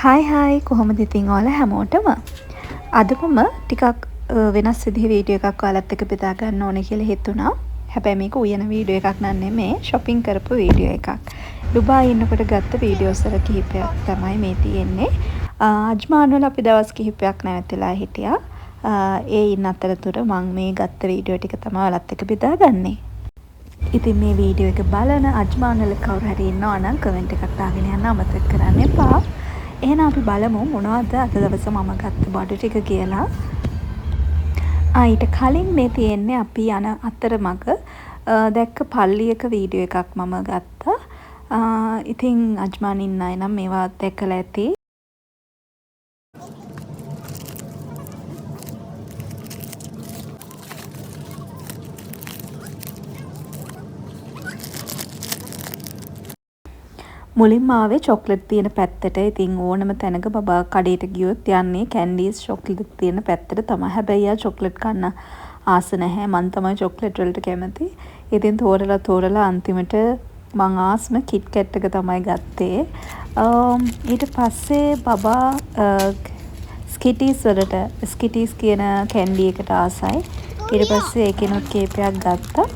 Hi කොහොමද ඉතින් ඔයාලා හැමෝටම අද මම ටිකක් වෙනස් විදිහේ වීඩියෝ එකක් ඔයාලත් එක්ක බෙදා ගන්න ඕනේ කියලා හිතුණා. හැබැයි මේක උයන වීඩියෝ එකක් නන් නෙමෙයි shopping කරපු වීඩියෝ එකක්. ඩුබායි ඉන්නකොට ගත්ත වීඩියෝස් වල කිහිපයක් තමයි මේ තියෙන්නේ. අජ්මාන් වල අපි දවස් කිහිපයක් නැවතිලා හිටියා. ඒ ඉන්න අතරතුර මම මේ ගත්ත වීඩියෝ ටික තමයි ඔයාලත් එක්ක බෙදාගන්නේ. ඉතින් මේ වීඩියෝ එක බලන අජ්මාන් වල කවුරු හරි ඉන්නවා නම් කමෙන්ට් එකක් දාගෙන යන්න අමතක කරන්න එපා. එහෙනම් අපි බලමු මොනවද අද දවසේ මම ගත්ත බඩු ටික කියලා. ඊට කලින් මේ තියෙන්නේ අපි යන අතරමඟ දැක්ක පල්ලියක වීඩියෝ එකක් මම ගත්තා. ඉතින් අජ්මාන් ඉන්න අය නම් මේවා දැකලා ඇති. මුලින්ම ආවේ චොක්ලට් තියෙන පැත්තට. ඉතින් ඕනම තැනක බබා කඩේට ගියොත් යන්නේ කැන්ඩීස් චොක්ලට් තියෙන පැත්තට තමයි. හැබැයි යා චොක්ලට් කන්න ආස නැහැ. මං තමයි චොක්ලට් වලට කැමති. ඉතින් තෝරලා අන්තිමට මං ආස්ම කිට් කැට් එක තමයි ගත්තේ. ඊට පස්සේ බබා ස්කිටීස් කියන කැන්ඩි එකට ආසයි. ඊට පස්සේ ඒකෙනුත් කීපයක් ගත්තා.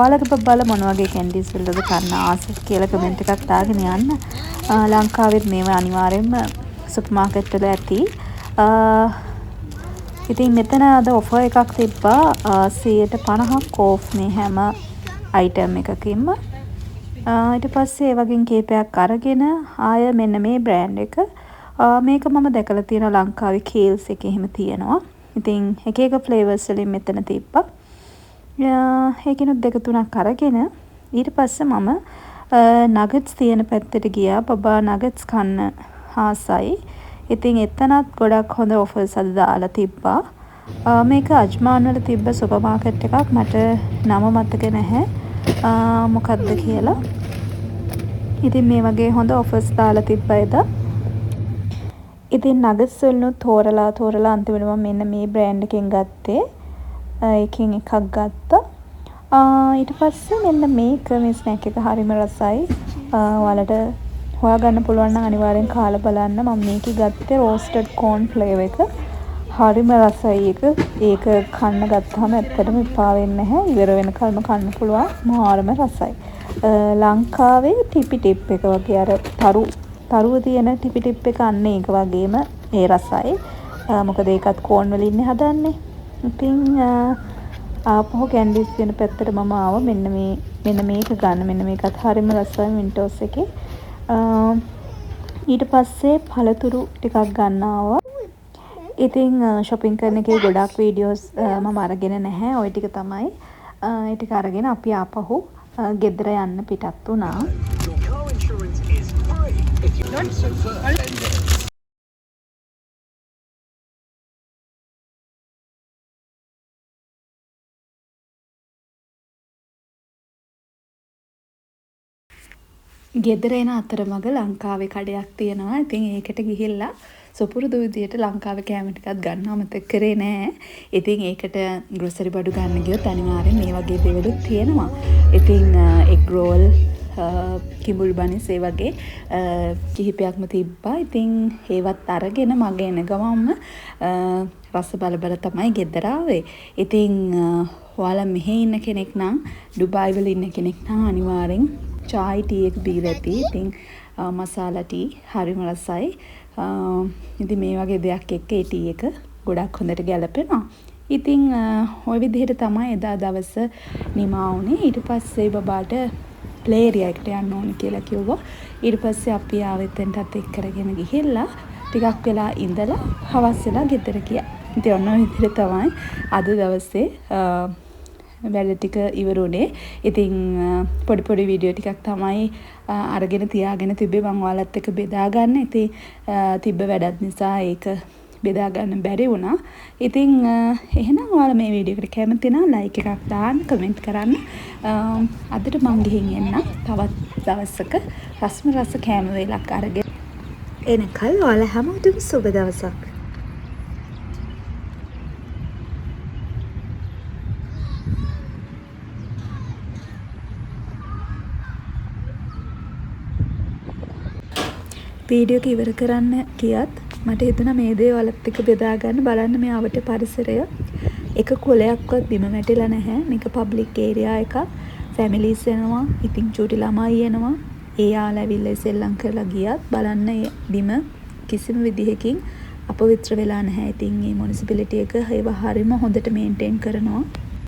ඔයාලගේ බබාලා මොන වගේ කැන්ඩීස් වලද කන්න ආස කියලා කමෙන්ට් එකක් දාගෙන යන්න. ලංකාවෙත් මේවා අනිවාර්යෙන්ම සුපර් මාකට් වල ඇති. ඉතින් මෙතන අද ඔෆර් එකක් තිබ්බා 50% ඕෆ් මේ හැම අයිටම් එකකින්ම. ඊට පස්සේ ඒ වගේ කීපයක් අරගෙන ආය මෙන්න මේ බ්‍රෑන්ඩ් එක. මේක මම දැකලා තියෙනවා ලංකාවේ කේල්ස් එකේ එහෙම තියෙනවා. ඉතින් එක එක ෆ්ලේවර්ස් වලින් මෙතන තිබ්බා. ඒකිනුත් 2-3ක් අරගෙන ඊට පස්සේ මම නගට්ස් තියෙන පැත්තට ගියා. බබා නගට්ස් කන්න ආසයි. ඉතින් එතනත් ගොඩක් හොඳ ඔෆර්ස් අද දාලා තිබ්බා. මේක අජ්මාන් වල තිබ්බ සුපර් මාකට් එකක්. මට නම මතක නැහැ මොකක්ද කියලා. ඉතින් මේ වගේ හොඳ ඔෆර්ස් දාලා තිබ්බා එදා. ඉතින් නගට්ස් වලුත් තෝරලා අන්තිමට මම මෙන්න මේ බ්‍රෑන්ඩ් එකෙන් ගත්තේ. එකෙන් එකක් ගත්තා. ඊට පස්සේ මෙන්න මේක මේ ස්නැක් එක හරිම රසයි. ඔයාලට හොයාගන්න පුළුවන් නම් අනිවාර්යෙන් කාලා බලන්න. මම මේකේ ගත්තේ රෝස්ටඩ් කෝන් ෆ්ලේවර් එක. හරිම රසයි ඒක. ඒක කන්න ගත්තාම ඇත්තටම එපා වෙන්නේ නැහැ. ඉවර වෙනකල්ම කන්න පුළුවන්. මාරම රසයි. ලංකාවේ ටිපි ටිප් එක වගේ අර තරුව තියෙන ටිපි ටිප් එක අන්න ඒක වගේම ඒ රසයි. මොකද ඒකත් කෝන් වලින් හදන්නේ. ඉතින් ආපහු කැන්ඩීස් තියෙන පැත්තට මම ආවා. මෙන්න මේක ගන්න. මෙන්න මේකත් හරිම රසයි වින්ටර්ස් එකේ. ඊට පස්සේ පළතුරු ටිකක් ගන්න ආවා. ඉතින් shopping කරන එකේ ගොඩක් වීඩියෝස් මම අරගෙන නැහැ. ওই ටික තමයි. ඒ ටික අරගෙන අපි ආපහු ගෙදර යන්න පිටත් වුණා. ගෙදර එන අතරමඟ ලංකාවේ කඩයක් තියෙනවා. ඉතින් ඒකට ගිහිල්ලා සුපුරුදු විදියට ලංකාවේ කෑම ටිකක් ගන්න අමතක කරේ නෑ. ඉතින් ඒකට ග්‍රොසරි බඩු ගන්න ගියොත් අනිවාර්යෙන් මේ වගේ දේවලුත් තියෙනවා. ඉතින් එග් රෝල්, කිඹුල් බනිස් ඒ වගේ කිහිපයක්ම තිබ්බා. ඉතින් ඒවත් අරගෙන මගේ එන ගමන්ම රස බල තමයි ගෙදර ආවේ. ඉතින් ඔයාලා මෙහි ඉන්න කෙනෙක් නම් ඩුබායි වල ඉන්න කෙනෙක් නම් අනිවාර්යෙන් චායි ටී එක බීලා ඇති. ඉතින් මසාලා ටී හරිම රසයි. ඉතින් මේ වගේ දෙයක් එක්ක ඒ ටී එක ගොඩක් හොඳට ගැලපෙනවා. ඉතින් ওই විදිහට තමයි එදා දවස නිමා වුණේ. ඊට පස්සේ බබාට ප්ලේ ඒරියා එකට යන්න ඕන කියලා කිව්වා. ඊට පස්සේ අපි ආවෙතෙන්ටත් එක් කරගෙන ගිහිල්ලා ටිකක් වෙලා ඉඳලා හවස් වෙලා ගෙදර ගියා. ඉතින් ඔන්න ඔය විදිහට තමයි අද දවසේ වැඩ ටික ඉවරුනේ. ඉතින් පොඩි වීඩියෝ ටිකක් තමයි අරගෙන තියාගෙන තිබ්බේ. මම ඔයාලත් එක්ක බෙදා ගන්න. ඉතින් තිබ්බ වැඩත් නිසා ඒක බෙදා ගන්න බැරි වුණා. ඉතින් එහෙනම් ඔයාලා මේ වීඩියෝ එකට කැමති නම් ලයික් එකක් දාන්න, කමෙන්ට් කරන්න. අදට මම ගිහින් එන්න තවත් දවසක රස කෑම වේලක් අරගෙන එනකල් ඔයාලා හැමෝටම සුබ දවසක්. වීඩියෝ එක ඉවර කරන්න කියත් මට හිතුණා මේ දේවල්ත් එක්ක බෙදා ගන්න. බලන්න මේ අවට පරිසරය එක කොලයක්වත් බිම වැටිලා නැහැ. මේක පබ්ලික් ඒරියා එකක්. ෆැමිලිස් එනවා. ඉතින් චූටි ළමයි එනවා. ඒ යාළුවා ඇවිල්ලා සෙල්ලම් කරලා ගියත් බලන්න මේ බිම කිසිම විදිහකින් අපවිත්‍ර වෙලා නැහැ. ඉතින් මේ මොනිසිපැලිටි එක ඒව හරියම හොඳට මේන්ටේන් කරනවා.